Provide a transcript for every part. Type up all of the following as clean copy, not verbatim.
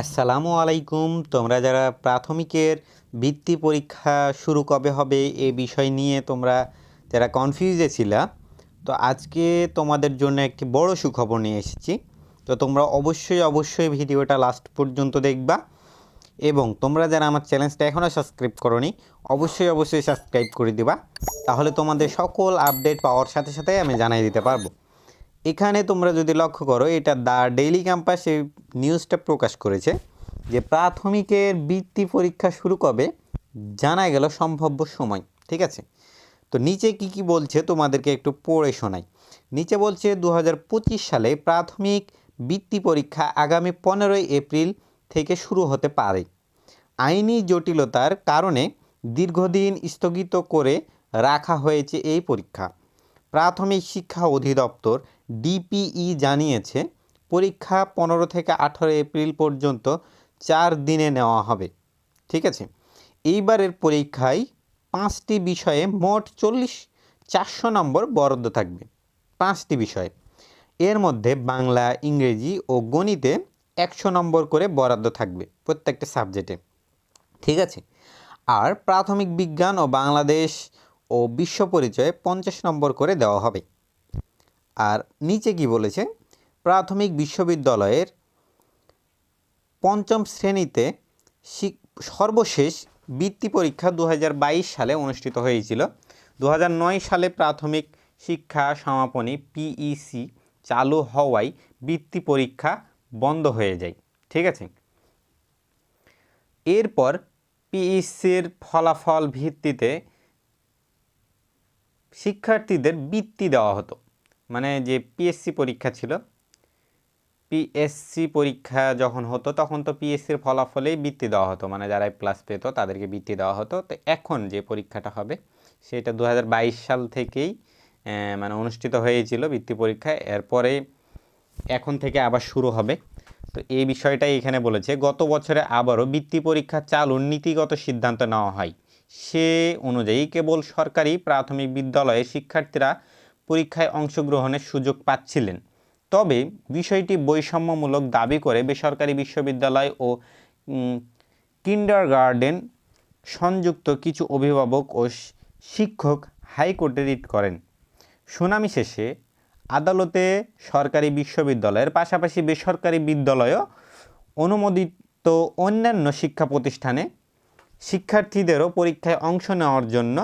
আসসালামু আলাইকুম। তোমরা যারা প্রাথমিকের বৃত্তি পরীক্ষা শুরু কবে হবে এ বিষয় নিয়ে তোমরা যারা কনফিউজে ছিলা, তো আজকে তোমাদের জন্য একটি বড় সুখবর নিয়ে এসেছি। তো তোমরা অবশ্যই ভিডিওটা লাস্ট পর্যন্ত দেখবা এবং তোমরা যারা আমার চ্যানেলটা এখনও সাবস্ক্রাইব করোনি অবশ্যই সাবস্ক্রাইব করে দিবা, তাহলে তোমাদের সকল আপডেট পাওয়ার সাথে সাথে আমি জানিয়ে দিতে পারবো। এখানে তোমরা যদি লক্ষ্য করো, এটা দ্য ডেইলি ক্যাম্পাস এই নিউজটা প্রকাশ করেছে যে প্রাথমিকের বৃত্তি পরীক্ষা শুরু কবে জানা গেল সম্ভাব্য সময়। ঠিক আছে, তো নিচে কি বলছে তোমাদেরকে একটু পড়ে শোনাই। নিচে বলছে 2025 সালে প্রাথমিক বৃত্তি পরীক্ষা আগামী 15 এপ্রিল থেকে শুরু হতে পারে। আইনি জটিলতার কারণে দীর্ঘদিন স্থগিত করে রাখা হয়েছে এই পরীক্ষা। প্রাথমিক শিক্ষা অধিদপ্তর ডিপিই জানিয়েছে পরীক্ষা 15 থেকে 18 এপ্রিল পর্যন্ত 4 দিনে নেওয়া হবে। ঠিক আছে, এইবারের পরীক্ষায় 5টি বিষয়ে মোট 400 নম্বর বরাদ্দ থাকবে। 5টি বিষয়ে, এর মধ্যে বাংলা, ইংরেজি ও গণিতে 100 নম্বর করে বরাদ্দ থাকবে প্রত্যেকটা সাবজেক্টে। ঠিক আছে, আর প্রাথমিক বিজ্ঞান ও বাংলাদেশ ও বিশ্ব পরিচয়ে 50 নম্বর করে দেওয়া হবে। আর নিচে কি বলেছে, প্রাথমিক বিশ্ববিদ্যালয়ের 5ম শ্রেণীতে সর্বশেষ বৃত্তি পরীক্ষা 2022 সালে অনুষ্ঠিত হয়েছিল। 2009 সালে প্রাথমিক শিক্ষা সমাপনী পিইসি চালু হওয়ায় বৃত্তি পরীক্ষা বন্ধ হয়ে যায়। ঠিক আছে, এরপর পিইসির ফলাফল ভিত্তিতে শিক্ষার্থীদের বৃত্তি দেওয়া হতো। মানে যে পিএসসি পরীক্ষা ছিল, পিএসসি পরীক্ষা যখন হতো তখন তো পিএসসির ফলাফলেই বৃত্তি দেওয়া হতো, মানে যারা প্লাস পেত তাদেরকে বৃত্তি দেওয়া হতো। তো এখন যে পরীক্ষাটা হবে সেটা 2022 সাল থেকেই মানে অনুষ্ঠিত হয়েছিল বৃত্তি পরীক্ষা, এরপরে এখন থেকে আবার শুরু হবে। তো এই বিষয়টাই এখানে বলেছে, গত বছরে আবারও বৃত্তি পরীক্ষা চালুর নীতিগত সিদ্ধান্ত নেওয়া হয়। সে অনুযায়ী কেবল সরকারি প্রাথমিক বিদ্যালয়ের শিক্ষার্থীরা পরীক্ষায় অংশগ্রহণের সুযোগ পাচ্ছিলেন। তবে বিষয়টি বৈষম্যমূলক দাবি করে বেসরকারি বিশ্ববিদ্যালয় ও কিন্ডারগার্টেন সংযুক্ত কিছু অভিভাবক ও শিক্ষক হাইকোর্টে রিট করেন। শুনানি শেষে আদালতে সরকারি বিশ্ববিদ্যালয়ের পাশাপাশি বেসরকারি বিদ্যালয় অনুমোদিত অন্যান্য শিক্ষা প্রতিষ্ঠানে শিক্ষার্থীদেরও পরীক্ষায় অংশ নেওয়ার জন্য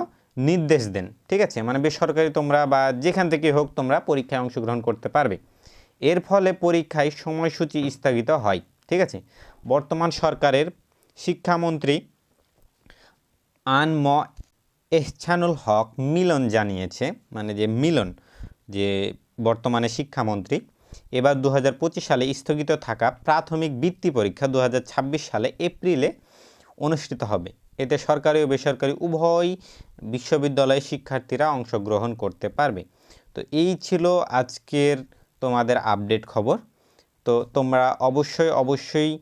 নির্দেশ দেন। ঠিক আছে, মানে বেসরকারি তোমরা বা যেখান থেকে হোক তোমরা পরীক্ষায় অংশগ্রহণ করতে পারবে। এর ফলে পরীক্ষায় সময়সূচি স্থগিত হয়। ঠিক আছে, বর্তমান সরকারের শিক্ষামন্ত্রী আনম এহসানুল হক মিলন জানিয়েছে, মানে যে মিলন যে বর্তমানে শিক্ষামন্ত্রী, এবার 2025 সালে স্থগিত থাকা প্রাথমিক বৃত্তি পরীক্ষা 2026 সালে এপ্রিলে অনুষ্ঠিত হবে। এতে সরকারি ও বেসরকারি উভয় বিশ্ববিদ্যালয়ের শিক্ষার্থীরা অংশগ্রহণ করতে পারবে। তো এই ছিল আজকের তোমাদের আপডেট খবর। তো তোমরা অবশ্যই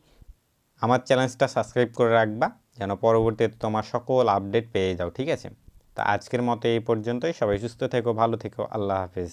আমার চ্যানেলটা সাবস্ক্রাইব করে রাখবা যেন পরবর্তীতে তোমার সকল আপডেট পেয়ে যাও। ঠিক আছে, তো আজকের মতো এই পর্যন্তই। সবাই সুস্থ থেকো, ভালো থেকো, আল্লাহ হাফেজ।